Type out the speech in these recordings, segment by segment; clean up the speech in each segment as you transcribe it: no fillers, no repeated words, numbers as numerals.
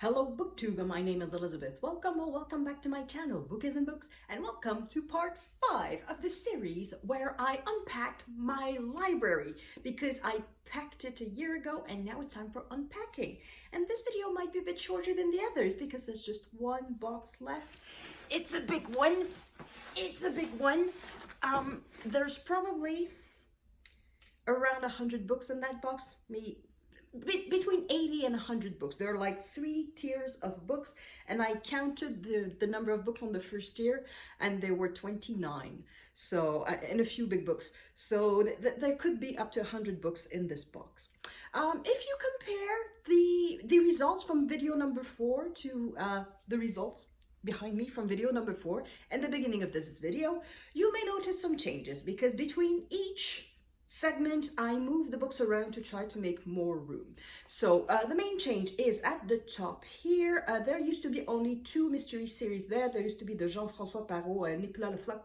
Hello BookTube, my name is Elizabeth. Welcome or welcome back to my channel, Bookers and Books, and welcome to part 5 of the series where I unpacked my library because I packed it a year ago and now it's time for unpacking. And this video might be a bit shorter than the others because there's just one box left. It's a big one. It's a big one. There's probably around 100 books in that box, between 80 and 100 books. There are like 3 tiers of books, and I counted the number of books on the first tier, and there were 29. So, and a few big books. So there could be up to 100 books in this box. If you compare the results from video number 4 to the results behind me from video number 4 and the beginning of this video, you may notice some changes because between each segment I move the books around to try to make more room. So the main change is at the top here. There used to be only 2 mystery series there. There used to be the Jean-François Parot and Nicolas Le Floch,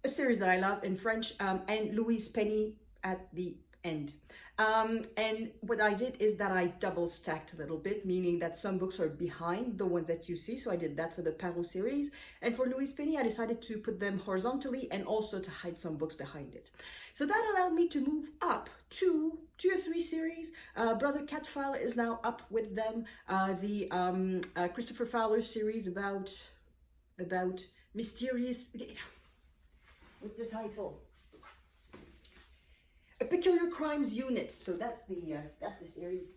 a series that I love in French, and Louise Penny at the end. And what I did is that I double stacked a little bit, meaning that some books are behind the ones that you see. So I did that for the Parot series. And for Louise Penny, I decided to put them horizontally and also to hide some books behind it. So that allowed me to move up to 2 or 3 series. Brother Catfile is now up with them. The Christopher Fowler series about mysterious... What's the title? A Peculiar Crimes Unit. So that's the series.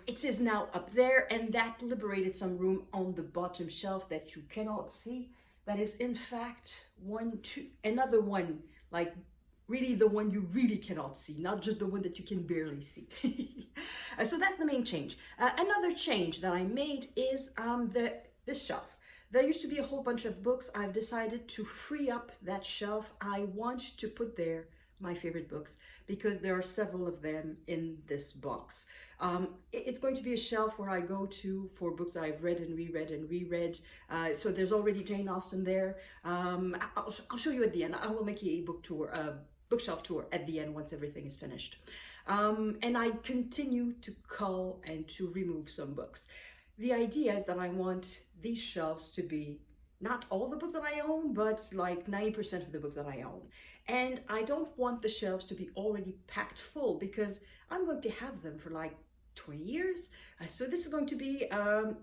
It is now up there, and that liberated some room on the bottom shelf that you cannot see. That is in fact another one, like really the one you really cannot see, not just the one that you can barely see. So that's the main change. Another change that I made is the shelf. There used to be a whole bunch of books. I've decided to free up that shelf. I want to put there my favorite books because there are several of them in this box. It's going to be a shelf where I go to for books that I've read and reread. So there's already Jane Austen there. I'll show you at the end. I will make a book tour, bookshelf tour at the end once everything is finished. And I continue to cull and to remove some books. The idea is that I want these shelves to be not all the books that I own, but like 90% of the books that I own. And I don't want the shelves to be already packed full because I'm going to have them for like 20 years. So this is going to be a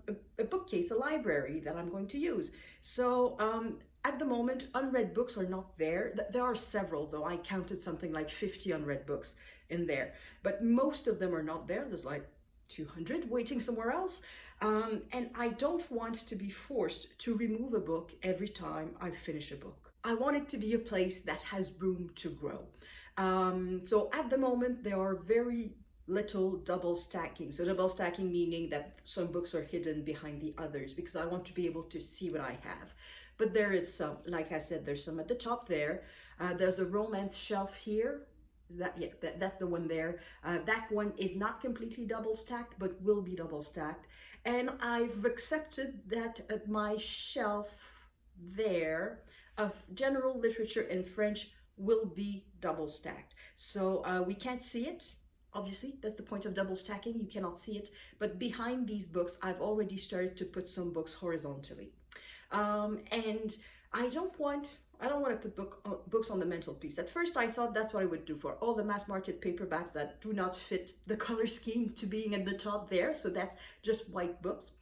bookcase, a library that I'm going to use. So at the moment, unread books are not there. There are several though. I counted something like 50 unread books in there, but most of them are not there. There's like 200 waiting somewhere else. And I don't want to be forced to remove a book every time I finish a book. I want it to be a place that has room to grow. So at the moment, there are very little double stacking. So double stacking meaning that some books are hidden behind the others because I want to be able to see what I have. But there is some, like I said, there's some at the top there. There's a romance shelf here. That's the one there. That one is not completely double stacked, but will be double stacked. And I've accepted that my shelf there of general literature in French will be double stacked. So we can't see it. Obviously, that's the point of double stacking. You cannot see it. But behind these books, I've already started to put some books horizontally. And I don't want to put books on the mantelpiece. At first, I thought that's what I would do for all the mass market paperbacks that do not fit the color scheme to being at the top there. So that's just white books.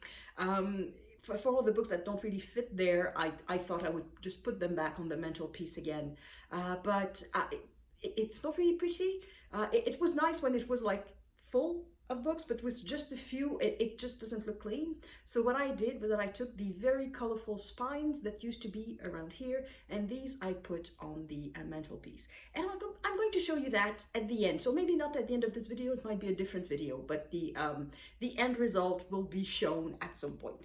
For all the books that don't really fit there, I thought I would just put them back on the mantelpiece again. But it's not really pretty. It was nice when it was like full of books, but with just a few, it just doesn't look clean. So what I did was that I took the very colorful spines that used to be around here, and these I put on the mantelpiece. And I'm going to show you that at the end. So maybe not at the end of this video, it might be a different video, but the end result will be shown at some point.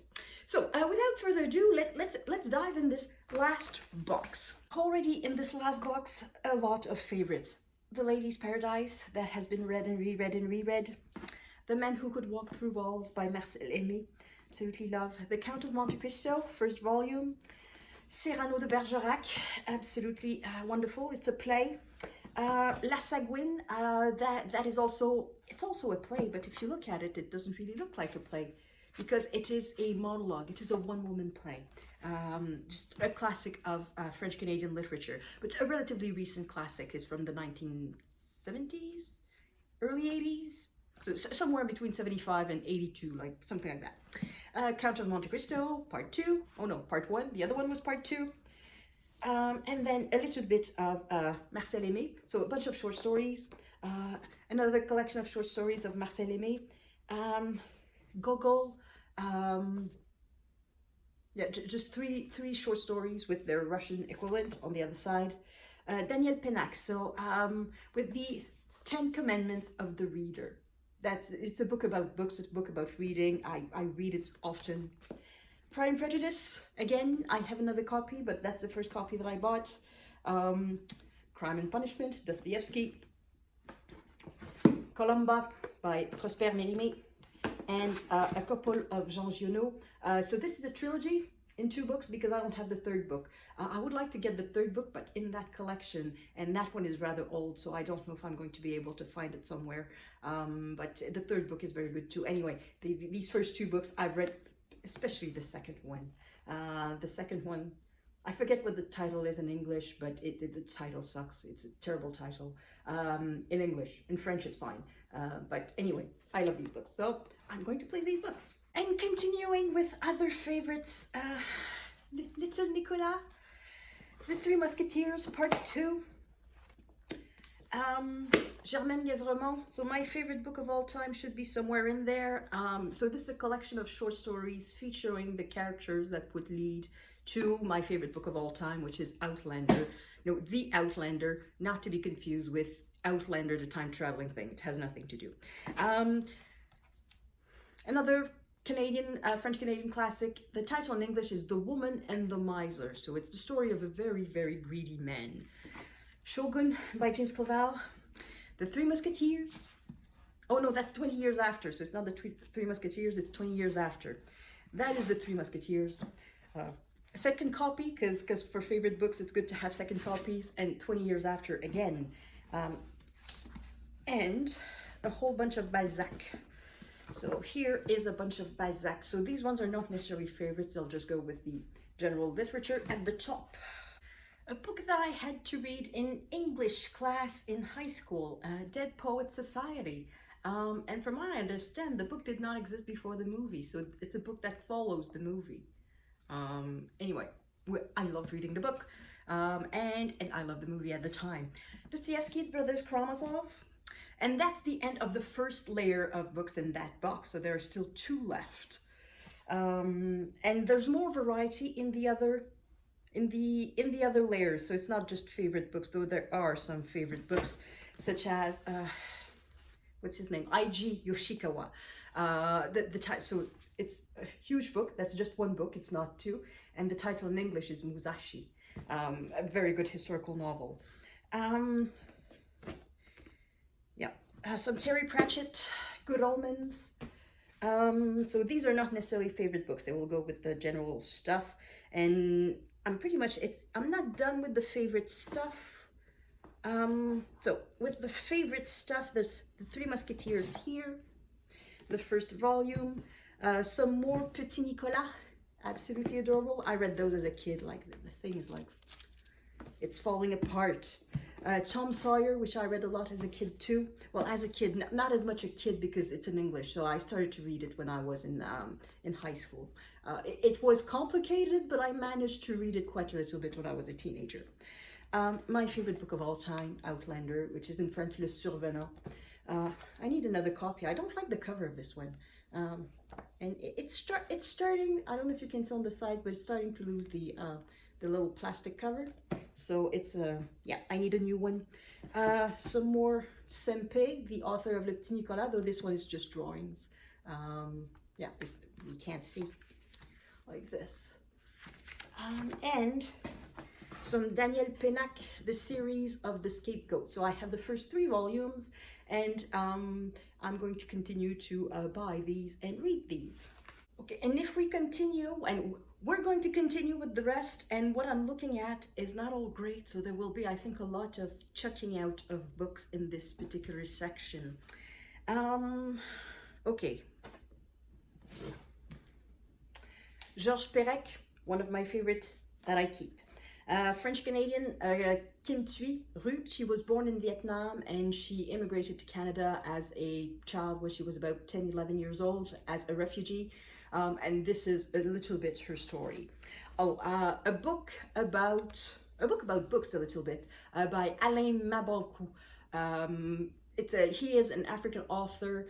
So without further ado, let's dive in this last box. Already in this last box, a lot of favorites. The Lady's Paradise, that has been read and reread. The Man Who Could Walk Through Walls by Marcel Aimé, absolutely love. The Count of Monte Cristo, first volume. Cyrano de Bergerac, absolutely wonderful. It's a play. La Sagouine, that is also it's also a play, but if you look at it, it doesn't really look like a play because it is a monologue. It is a one-woman play. Just a classic of French-Canadian literature, but a relatively recent classic. Is from the 1970s, early 80s. So somewhere between 75 and 82, like something like that. Count of Monte Cristo, part 2. Oh no, part 1. The other one was part 2. And then a little bit of Marcel Aimé, so a bunch of short stories. Another collection of short stories of Marcel Aimé. Gogol. Yeah, just three short stories with their Russian equivalent on the other side. Daniel Pennac, so with the 10 Commandments of the Reader. It's a book about books, it's a book about reading. I read it often. Pride and Prejudice, again, I have another copy, but that's the first copy that I bought. Crime and Punishment, Dostoevsky. Columba by Prosper Mérimée. And a couple of Jean Giono. So this is a trilogy in 2 books because I don't have the 3rd book. I would like to get the 3rd book, but in that collection, and that one is rather old, so I don't know if I'm going to be able to find it somewhere. But the 3rd book is very good too. Anyway, these first 2 books I've read, especially the second one. The second one, I forget what the title is in English, but the title sucks. It's a terrible title in English. In French, it's fine. But anyway, I love these books, so I'm going to play these books. And continuing with other favorites, Little Nicolas, The Three Musketeers, Part 2, Germaine Guevremont. So my favorite book of all time should be somewhere in there. So this is a collection of short stories featuring the characters that would lead to my favorite book of all time, which is Outlander. No, The Outlander, not to be confused with Outlander, the time-traveling thing. It has nothing to do. Another French-Canadian classic. The title in English is The Woman and the Miser. So it's the story of a very, very greedy man. Shogun by James Clavell. The Three Musketeers. Oh no, that's 20 years after. So it's not the Three Musketeers, it's 20 years after. That is The Three Musketeers. A second copy, because for favorite books, it's good to have second copies. And 20 years after, again. And a whole bunch of Balzac. So here is a bunch of Balzac. So these ones are not necessarily favorites. They'll just go with the general literature at the top. A book that I had to read in English class in high school, Dead Poets Society. And from what I understand, the book did not exist before the movie. So it's a book that follows the movie. Anyway, I loved reading the book. And I loved the movie at the time. Dostoevsky, The Brothers Karamazov. And that's the end of the first layer of books in that box. So there are still 2 left. And there's more variety in the other layers. So it's not just favorite books, though there are some favorite books, such as what's his name? I.G. Yoshikawa. So it's a huge book. That's just 1 book. It's not 2. And the title in English is Musashi. A very good historical novel. Some Terry Pratchett, Good Omens. So these are not necessarily favorite books. They will go with the general stuff. And I'm not done with the favorite stuff. So with the favorite stuff, there's The Three Musketeers here, the first volume. Some more Petit Nicolas, absolutely adorable. I read those as a kid. Like the thing is like, it's falling apart. Tom Sawyer, which I read a lot as a kid too. Well, as a kid, not as much a kid because it's in English. So I started to read it when I was in high school. It was complicated, but I managed to read it quite a little bit when I was a teenager. My favorite book of all time, Outlander, which is in French, Le Survenant. I need another copy. I don't like the cover of this one. And it's starting, I don't know if you can see on the side, but it's starting to lose the little plastic cover. So it's, I need a new one. Some more Sempe, the author of Le Petit Nicolas, though this one is just drawings. You can't see like this. And some Daniel Pennac, the series of The Scapegoat. So I have the first 3 volumes, and I'm going to continue to buy these and read these. Okay, and if we continue, and we're going to continue with the rest, and what I'm looking at is not all great, so there will be, I think, a lot of chucking out of books in this particular section. Okay. Georges Perec, one of my favorite that I keep. French-Canadian Kim Thuy Rue. She was born in Vietnam and she immigrated to Canada as a child when she was about 10, 11 years old as a refugee. And this is a little bit her story. Oh, a book about books a little bit by Alain Mabancou. He is an African author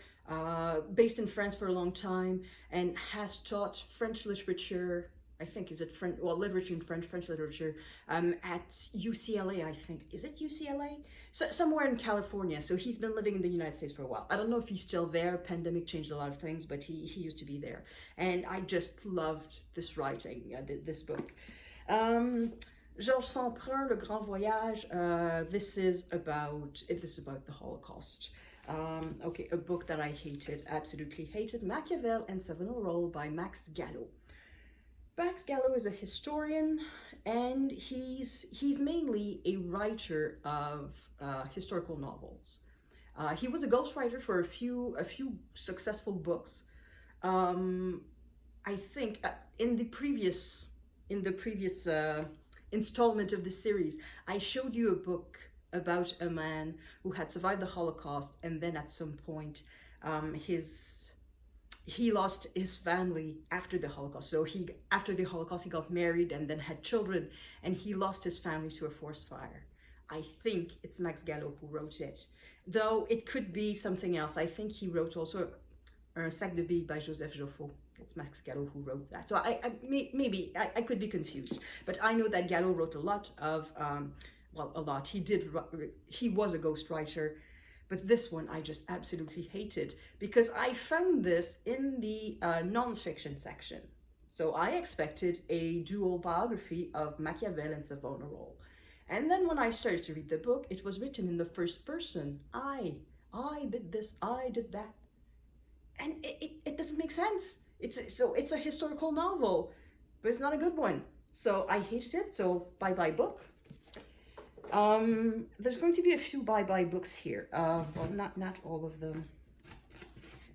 based in France for a long time and has taught French literature. I think is it French? Well, literature in French literature at UCLA. I think is it UCLA? So somewhere in California. So he's been living in the United States for a while. I don't know if he's still there. Pandemic changed a lot of things, but he used to be there. And I just loved this writing, this book. Georges Samprin, Le Grand Voyage. This is about the Holocaust. Okay, a book that I hated, absolutely hated, Machiavel and Savonarola by Max Gallo. Max Gallo is a historian, and he's mainly a writer of historical novels. He was a ghostwriter for a few successful books. I think in the previous installment of the series, I showed you a book about a man who had survived the Holocaust, and then at some point he lost his family after the Holocaust. So after the Holocaust he got married and then had children, and he lost his family to a forest fire. I think it's Max Gallo who wrote it, though it could be something else. I think he wrote also Un sac de billes by Joseph Joffo. It's Max Gallo who wrote that. So I could be confused, but I know that Gallo wrote a lot of, a lot. He was a ghostwriter, but this one I just absolutely hated because I found this in the non-fiction section. So I expected a dual biography of Machiavel and Savonarola. And then when I started to read the book, it was written in the first person. I did this, I did that. And it doesn't make sense. It's a historical novel, but it's not a good one. So I hated it. So bye-bye book. There's going to be a few bye-bye books here. Well, not all of them.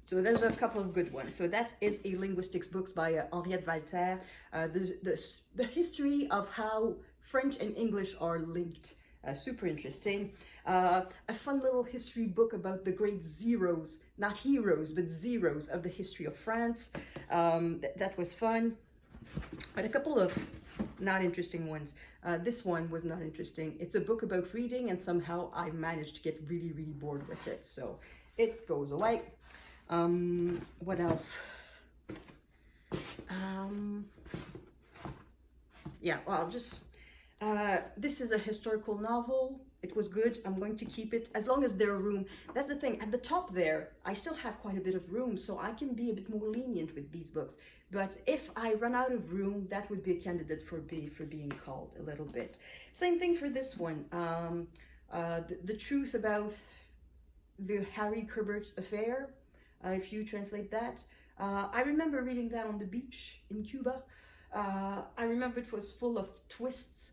So there's a couple of good ones. So that is a linguistics book by Henriette Walter. The history of how French and English are linked. Super interesting. A fun little history book about the great zeros, not heroes, but zeros of the history of France. That was fun. But a couple of not interesting ones. This one was not interesting. It's a book about reading, and somehow I managed to get really, really bored with it. So it goes away. What else? Yeah, well, this is a historical novel. It was good. I'm going to keep it as long as there's room. That's the thing. At the top there, I still have quite a bit of room, so I can be a bit more lenient with these books. But if I run out of room, that would be a candidate for being called a little bit. Same thing for this one. The truth about the Harry Herbert affair, if you translate that. I remember reading that on the beach in Cuba. I remember it was full of twists.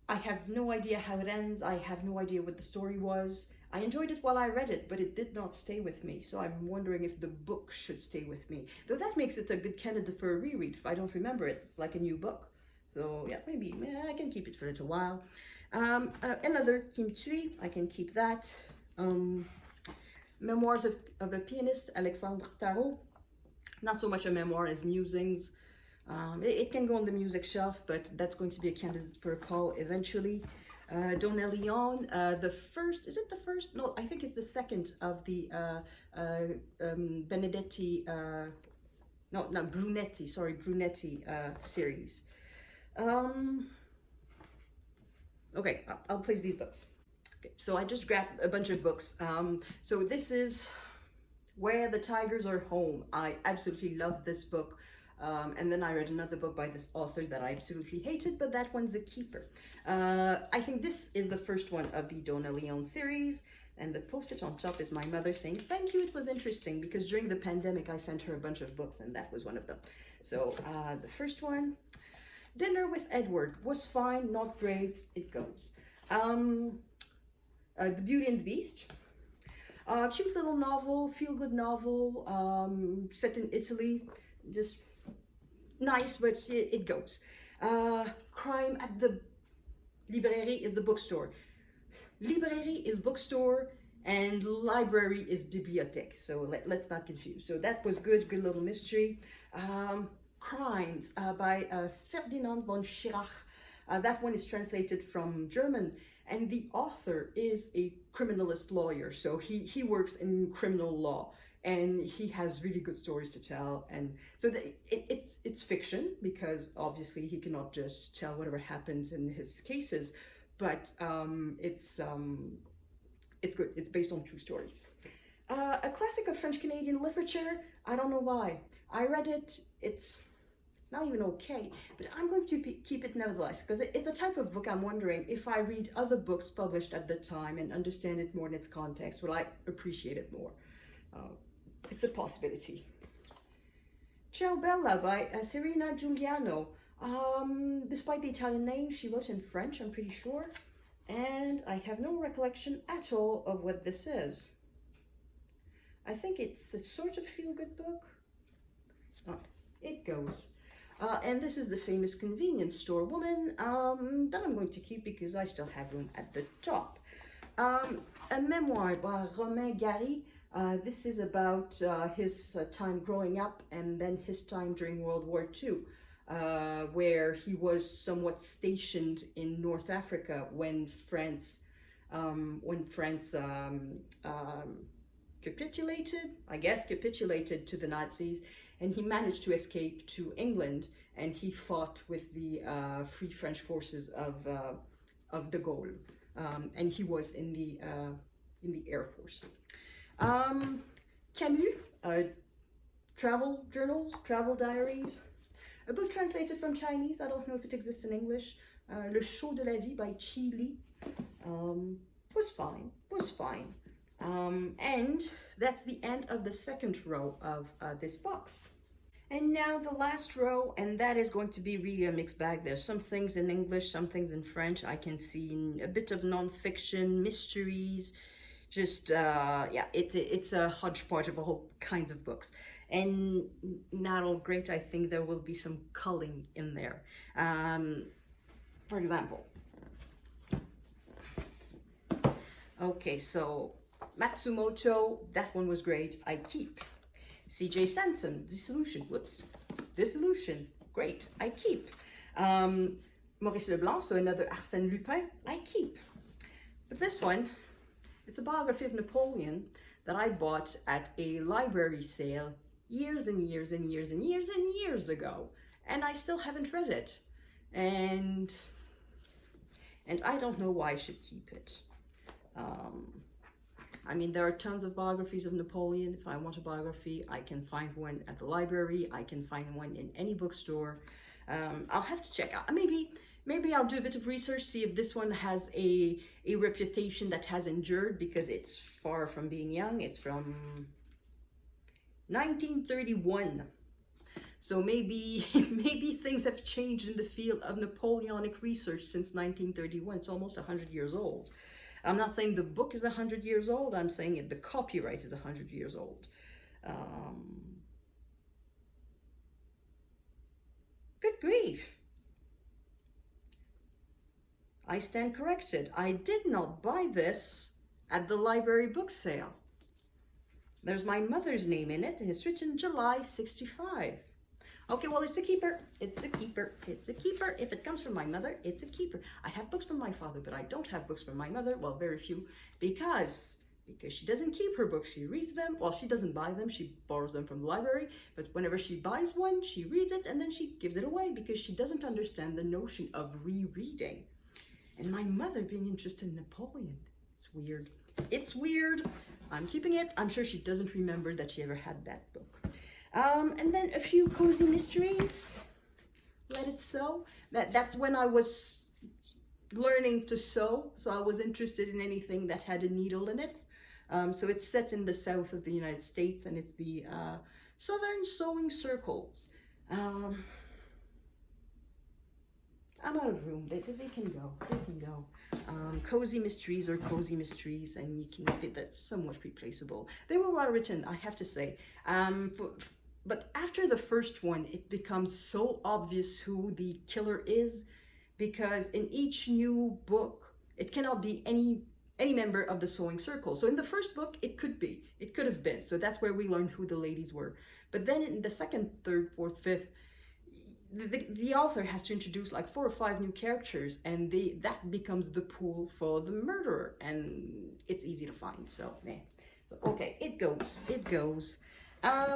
I have no idea how it ends. I have no idea what the story was. I enjoyed it while I read it, but it did not stay with me. So I'm wondering if the book should stay with me. Though that makes it a good candidate for a reread. If I don't remember it, it's like a new book. So yeah, maybe I can keep it for a little while. Another Kim Thuy, I can keep that. Memoirs of a Pianist, Alexandre Tarot. Not so much a memoir as musings. It can go on the music shelf, but that's going to be a candidate for a call eventually. Donna Leon, the first, is it the first? No, I think it's the second of the Benedetti, Brunetti series. Okay, I'll place these books. Okay, so I just grabbed a bunch of books. So this is Where the Tigers Are Home. I absolutely love this book. And then I read another book by this author that I absolutely hated, but that one's a keeper. I think this is the first one of the Donna Leon series, and the postage on top is my mother saying, thank you, it was interesting, because during the pandemic I sent her a bunch of books, and that was one of them. So the first one, Dinner with Edward, was fine, not great, it goes. The Beauty and the Beast. Cute little novel, feel-good novel, set in Italy. Just nice, but it goes. Crime at the Librairie is the bookstore. Librairie is bookstore and library is bibliothèque. So let's not confuse. So that was good little mystery. Crimes by Ferdinand von Schirach. That one is translated from German, and the author is a criminalist lawyer. So he works in criminal law, and he has really good stories to tell. And so it's fiction, because obviously he cannot just tell whatever happens in his cases, but it's good. It's based on true stories. A classic of French Canadian literature. I don't know why. I read it. It's not even okay, but I'm going to keep it nevertheless, because it's a type of book I'm wondering if I read other books published at the time and understand it more in its context, will I appreciate it more? It's a possibility. Ciao Bella by Serena Giuliano. Despite the Italian name, she wrote in French, I'm pretty sure, and I have no recollection at all of what this is. I think it's a sort of feel-good book. Oh, it goes. And this is the famous convenience store woman that I'm going to keep because I still have room at the top. A memoir by Romain Gary. This is about his time growing up and then his time during World War II, where he was somewhat stationed in North Africa when France capitulated to the Nazis, and he managed to escape to England, and he fought with the Free French forces of de Gaulle, and he was in the Air Force. Camus, travel journals, travel diaries, a book translated from Chinese. I don't know if it exists in English. Le Show de la Vie by Chi Li. Was fine. And that's the end of the second row of this box. And now the last row, and that is going to be really a mixed bag. There's some things in English, some things in French. I can see a bit of non-fiction, mysteries, just, yeah, it's a hodgepodge of all kinds of books. And not all great. I think there will be some culling in there. For example, okay, so Matsumoto, that one was great, I keep. C.J. Sanson, Dissolution, great, I keep. Maurice Leblanc, so another Arsène Lupin, I keep. But this one, it's a biography of Napoleon that I bought at a library sale years and years and years and years and years ago, and I still haven't read it. And I don't know why I should keep it. I mean, there are tons of biographies of Napoleon. If I want a biography, I can find one at the library. I can find one in any bookstore. I'll have to check out. Maybe I'll do a bit of research, see if this one has a reputation that has endured, because it's far from being young. It's from 1931. So maybe things have changed in the field of Napoleonic research since 1931. It's almost 100 years old. I'm not saying the book is 100 years old. I'm saying the copyright is 100 years old. Good grief. I stand corrected. I did not buy this at the library book sale. There's my mother's name in it, and it's written July 65. Okay, well, it's a keeper. It's a keeper. It's a keeper. If it comes from my mother, it's a keeper. I have books from my father, but I don't have books from my mother. Well, very few, because she doesn't keep her books. She reads them. Well, she doesn't buy them. She borrows them from the library. But whenever she buys one, she reads it, and then she gives it away because she doesn't understand the notion of rereading. And my mother being interested in Napoleon, it's weird. It's weird. I'm keeping it. I'm sure she doesn't remember that she ever had that book. And then a few cozy mysteries. Let it sew. That's when I was learning to sew, so I was interested in anything that had a needle in it. So it's set in the south of the United States, and it's the Southern Sewing Circles. I'm out of room. They can go. They can go. Cozy mysteries or cozy mysteries, and you can they're somewhat replaceable. They were well written, I have to say. But after the first one, it becomes so obvious who the killer is, because in each new book, it cannot be any member of the sewing circle. So in the first book, it could have been. So that's where we learned who the ladies were. But then in the second, third, fourth, fifth, the author has to introduce like 4 or 5 new characters, and that becomes the pool for the murderer, and it's easy to find. So, yeah. So okay, it goes.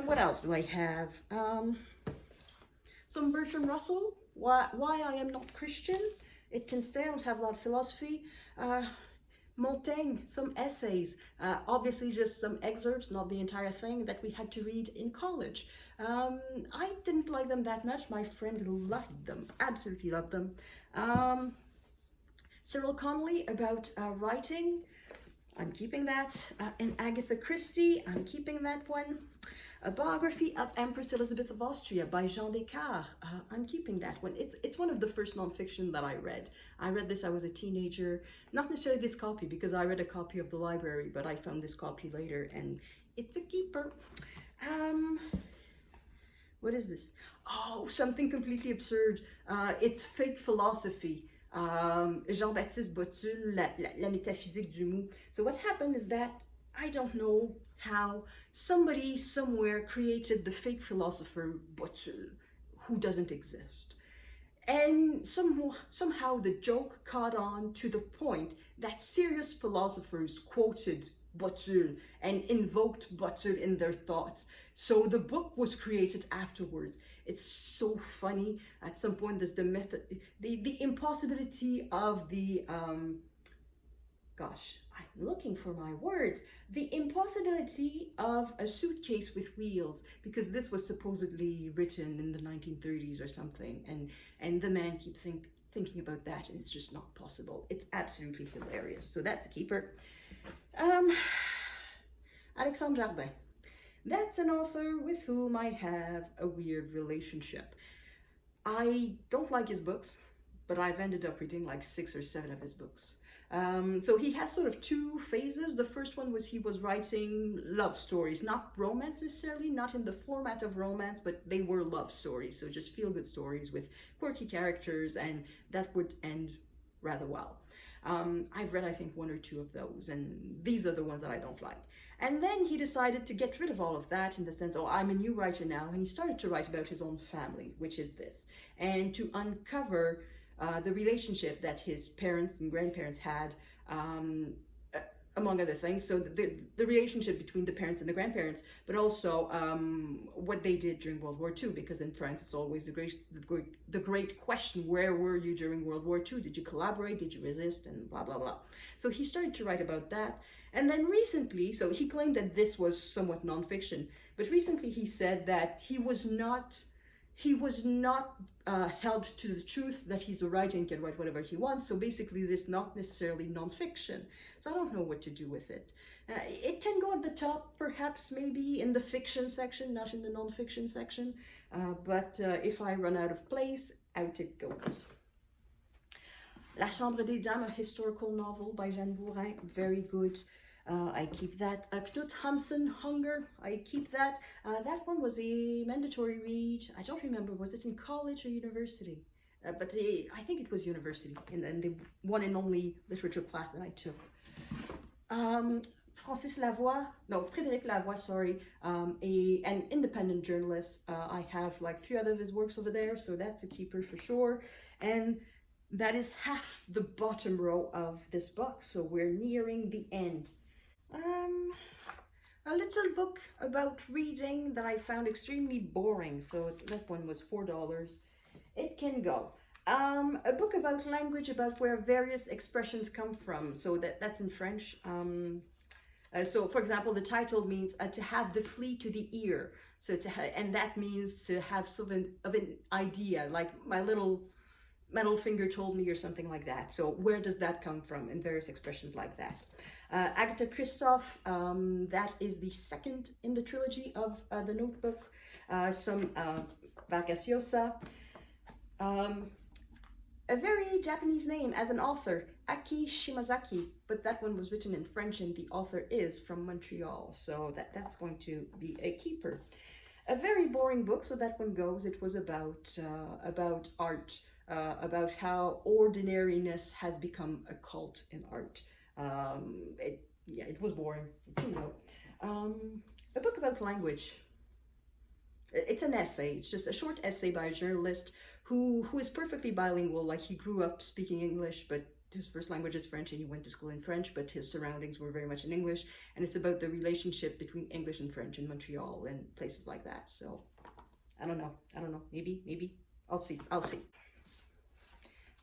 What else do I have? Some Bertrand Russell. Why I am not Christian. It can stay. I don't have a lot of philosophy. Montaigne, some essays, obviously just some excerpts, not the entire thing that we had to read in college. I didn't like them that much. My friend loved them, absolutely loved them. Cyril Connolly about writing, I'm keeping that. And Agatha Christie, I'm keeping that one. A biography of Empress Elizabeth of Austria by Jean Descartes. I'm keeping that one. It's one of the first nonfiction that I read. I read this, I was a teenager. Not necessarily this copy, because I read a copy of the library, but I found this copy later, and it's a keeper. What is this? Oh, something completely absurd. It's fake philosophy. Jean-Baptiste Botul, la métaphysique du mou. So what's happened is that I don't know how somebody somewhere created the fake philosopher Botul, who doesn't exist. And somehow the joke caught on to the point that serious philosophers quoted Botul and invoked Botul in their thoughts. So the book was created afterwards. It's so funny. At some point, there's the method, the impossibility of the gosh, I'm looking for my words. The impossibility of a suitcase with wheels, because this was supposedly written in the 1930s or something, and the man keeps thinking about that, and it's just not possible. It's absolutely hilarious. So that's a keeper. Alexandre Jardin. That's an author with whom I have a weird relationship. I don't like his books, but I've ended up reading like 6 or 7 of his books. So he has sort of 2 phases. The first one was he was writing love stories, not romance necessarily, not in the format of romance, but they were love stories. So just feel-good stories with quirky characters, and that would end rather well. I've read, I think, 1 or 2 of those, and these are the ones that I don't like. And then he decided to get rid of all of that, in the sense, oh, I'm a new writer now, and he started to write about his own family, which is this, and to uncover the relationship that his parents and grandparents had, among other things. So the relationship between the parents and the grandparents, but also what they did during World War II, because in France it's always the great question: where were you during World War II? Did you collaborate? Did you resist? And blah blah blah. So he started to write about that, and then recently, so he claimed that this was somewhat nonfiction, but recently he said that he was not held to the truth that he's a writer and can write whatever he wants. So basically, this is not necessarily nonfiction. So I don't know what to do with it. It can go at the top, perhaps, maybe in the fiction section, not in the nonfiction section. But if I run out of place, out it goes. La Chambre des Dames, a historical novel by Jeanne Bourrin, very good. I keep that. Knut Hamsun, Hunger, I keep that. That one was a mandatory read. I don't remember, was it in college or university? But I think it was university, and the one and only literature class that I took. Frédéric Lavoie, sorry, an independent journalist. I have like 3 other of his works over there, so that's a keeper for sure. And that is half the bottom row of this book, so we're nearing the end. A little book about reading that I found extremely boring, so that one was $4. It can go. A book about language, about where various expressions come from, so that's in French. So for example, the title means to have the flea to the ear, so and that means to have sort of an idea, like my little metal finger told me, or something like that. So where does that come from, and various expressions like that. Agatha Christoph, that is the second in the trilogy of The Notebook. Some Vargas Llosa. A very Japanese name as an author, Aki Shimazaki, but that one was written in French and the author is from Montreal, so that's going to be a keeper. A very boring book, so that one goes. It was about art, about how ordinariness has become a cult in art. It was boring. A book about language. It's an essay. It's just a short essay by a journalist who is perfectly bilingual. Like, he grew up speaking English, but his first language is French, and he went to school in French, but his surroundings were very much in English. And it's about the relationship between English and French in Montreal and places like that. So I don't know. Maybe. I'll see.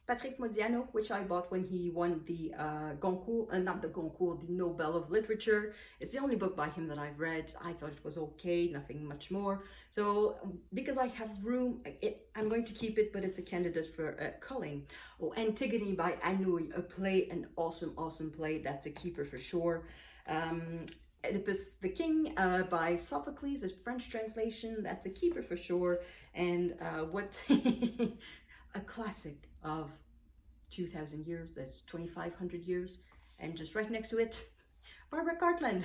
Patrick Modiano, which I bought when he won the not the Goncourt, the Nobel of Literature. It's the only book by him that I've read. I thought it was okay, nothing much more. So because I have room, I'm going to keep it, but it's a candidate for culling. Oh, Antigone by Anouilh, a play, an awesome play. That's a keeper for sure. Oedipus the King by Sophocles, a French translation. That's a keeper for sure. And a classic of 2,000 years, that's 2,500 years, and just right next to it, Barbara Cartland.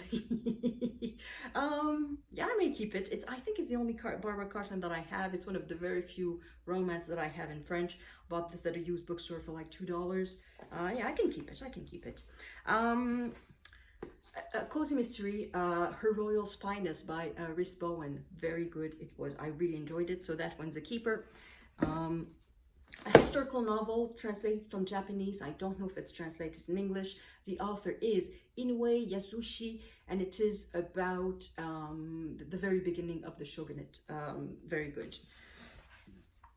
Yeah, I may keep it. I think it's the only Barbara Cartland that I have. It's one of the very few romance that I have in French. Bought this at a used bookstore for like $2. Yeah, I can keep it. A cozy mystery, Her Royal Spyness by Rhys Bowen. Very good. I really enjoyed it, so that one's a keeper. A historical novel translated from Japanese. I don't know if it's translated in English. The author is Inoue Yasushi, and it is about the very beginning of the shogunate. Very good.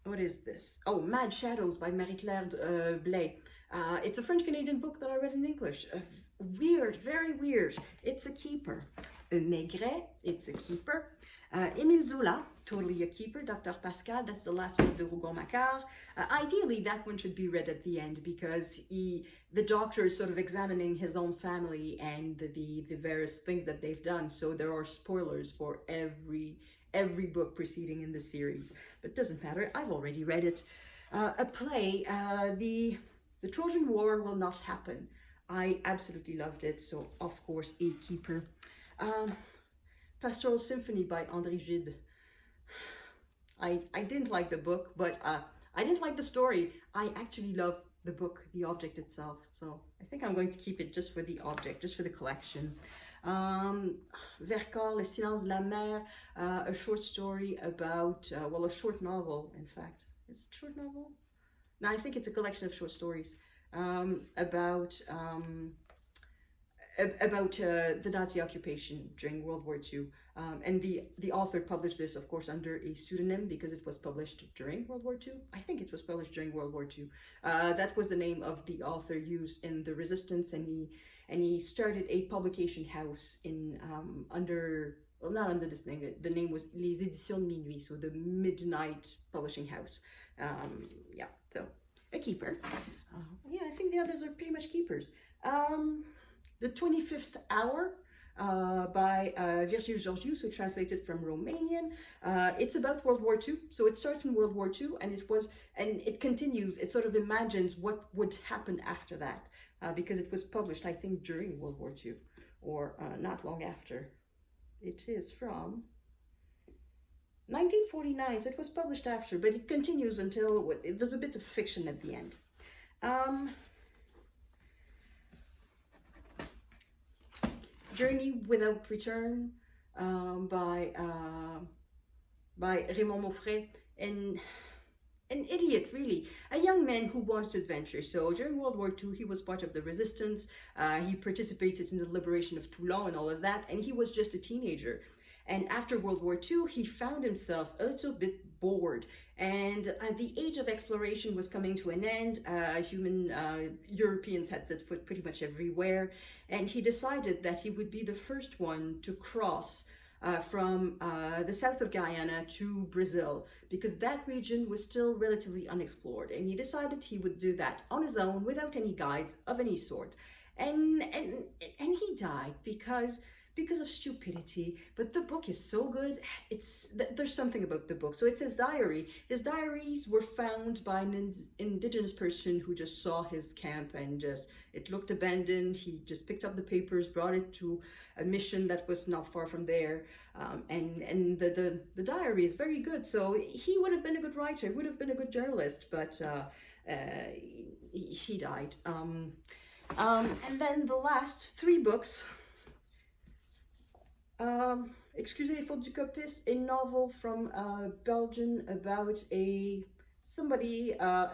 What is this? Oh, Mad Shadows by Marie-Claire Blais. It's a French-Canadian book that I read in English. Weird, very weird. It's a keeper. Maigret, it's a keeper. Émile Zola, totally a keeper. Dr. Pascal, that's the last one of the Rougon-Macquart. Ideally, that one should be read at the end because the doctor is sort of examining his own family and the various things that they've done. So there are spoilers for every book preceding in the series. But it doesn't matter, I've already read it. A play, the Trojan War Will Not Happen. I absolutely loved it, so of course a keeper. Pastoral Symphony by André Gide. I didn't like the book, but I didn't like the story. I actually love the book, the object itself. So I think I'm going to keep it just for the object, just for the collection. Vercors, Le Silence de la Mer, a short story about, a short novel, in fact. Is it a short novel? No, I think it's a collection of short stories about the Nazi occupation during World War II. And the author published this, of course, under a pseudonym because it was published during World War II. I think it was published during World War II. That was the name of the author used in the resistance, and he started a publication house in not under this name. The name was Les Éditions de Minuit, so the Midnight Publishing House. Yeah, so a keeper. Yeah, I think the others are pretty much keepers. The 25th Hour by Virgil Georgiou, so translated from Romanian. It's about World War II, so it starts in World War II, and it continues. It sort of imagines what would happen after that, because it was published, I think, during World War II, or not long after. It is from 1949, so it was published after, but it continues until there's a bit of fiction at the end. Journey Without Return by Raymond Moffret, and an idiot, really, a young man who wanted adventure. So during World War II, he was part of the resistance. He participated in the liberation of Toulon and all of that, and he was just a teenager. And after World War II, he found himself a little bit bored, and the age of exploration was coming to an end. Europeans had set foot pretty much everywhere, and he decided that he would be the first one to cross from the south of Guyana to Brazil, because that region was still relatively unexplored, and he decided he would do that on his own without any guides of any sort. And he died because because of stupidity. But the book is so good. There's something about the book. So it's his diary. His diaries were found by an indigenous person who just saw his camp and just it looked abandoned. He just picked up the papers, brought it to a mission that was not far from there, and the diary is very good. So he would have been a good writer, would have been a good journalist, but he died. And then the last three books. Excusez les fautes du copiste, a novel from Belgium about an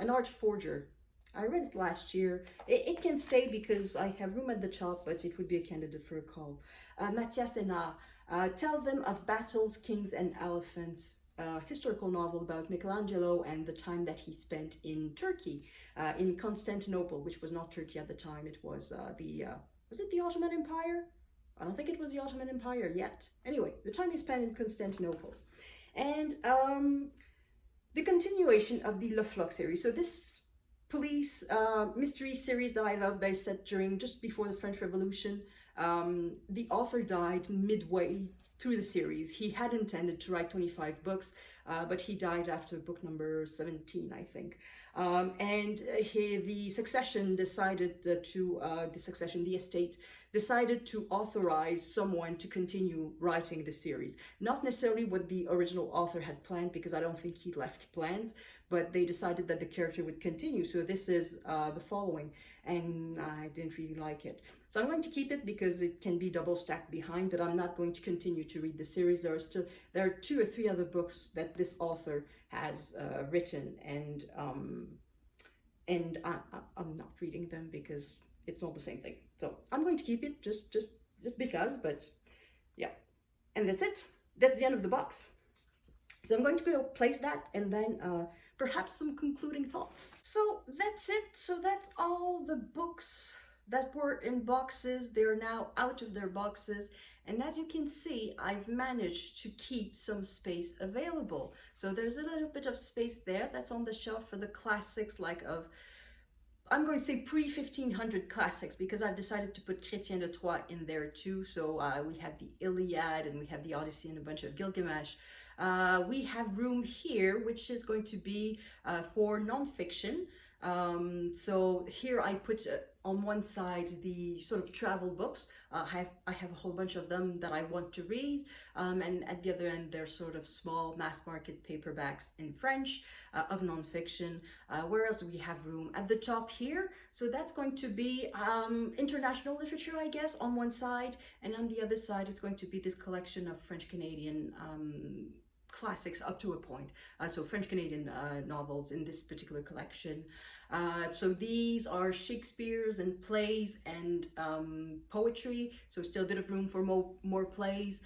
art forger. I read it last year. It can stay because I have room at the top, but it would be a candidate for a call. Mathias Henard, Tell Them of Battles, Kings and Elephants. Historical novel about Michelangelo and the time that he spent in Turkey, in Constantinople, which was not Turkey at the time. It was was it the Ottoman Empire? I don't think it was the Ottoman Empire yet. Anyway, the time he spent in Constantinople. And the continuation of the Le Floch series. So this police mystery series that I love, they set during just before the French Revolution. The author died midway through the series. He had intended to write 25 books, but he died after book number 17, I think. The succession decided the estate decided to authorize someone to continue writing the series. Not necessarily what the original author had planned, because I don't think he left plans, but they decided that the character would continue. So this is the following, and I didn't really like it. So I'm going to keep it because it can be double stacked behind, but I'm not going to continue to read the series. There are 2 or 3 other books that this author has written, and I'm not reading them because it's not the same thing. So I'm going to keep it just because, but yeah. And that's it. That's the end of the box. So I'm going to go place that and then perhaps some concluding thoughts. So that's it. So that's all the books that were in boxes. They are now out of their boxes. And as you can see, I've managed to keep some space available. So there's a little bit of space there that's on the shelf for the classics, I'm going to say pre-1500 classics, because I've decided to put Chrétien de Troyes in there too. So we have the Iliad and we have the Odyssey and a bunch of Gilgamesh. We have room here, which is going to be for nonfiction. So here I put on one side the sort of travel books. I have a whole bunch of them that I want to read, and at the other end they're sort of small mass market paperbacks in French of nonfiction, whereas we have room at the top here. So that's going to be international literature, I guess, on one side, and on the other side it's going to be this collection of French-Canadian classics up to a point. So French-Canadian novels in this particular collection. So these are Shakespeare's and plays and poetry. So still a bit of room for more plays.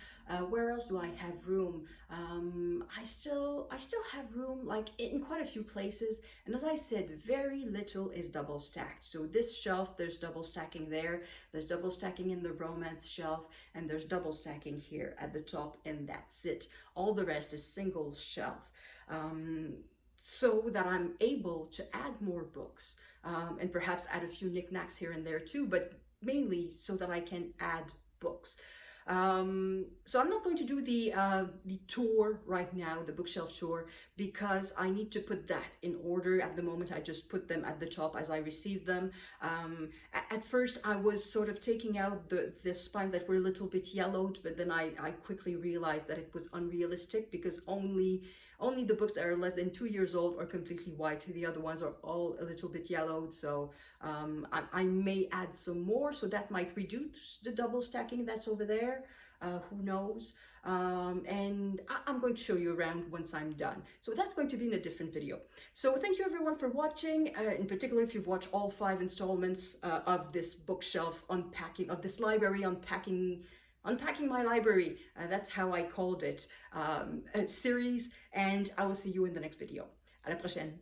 Where else do I have room? I still have room, like in quite a few places. And as I said, very little is double stacked. So this shelf, there's double stacking there. There's double stacking in the romance shelf, and there's double stacking here at the top, and that's it. All the rest is single shelf. So that I'm able to add more books, and perhaps add a few knickknacks here and there too, but mainly so that I can add books. So I'm not going to do the tour right now, the bookshelf tour, because I need to put that in order. At the moment, I just put them at the top as I received them. At first, I was sort of taking out the spines that were a little bit yellowed, but then I quickly realized that it was unrealistic, because only the books that are less than 2 years old are completely white. The other ones are all a little bit yellowed. So I may add some more, so that might reduce the double stacking that's over there. Who knows? And I'm going to show you around once I'm done. So that's going to be in a different video. So thank you everyone for watching, in particular if you've watched all 5 installments of this bookshelf unpacking, of this library Unpacking My Library, that's how I called it, series, and I will see you in the next video. À la prochaine.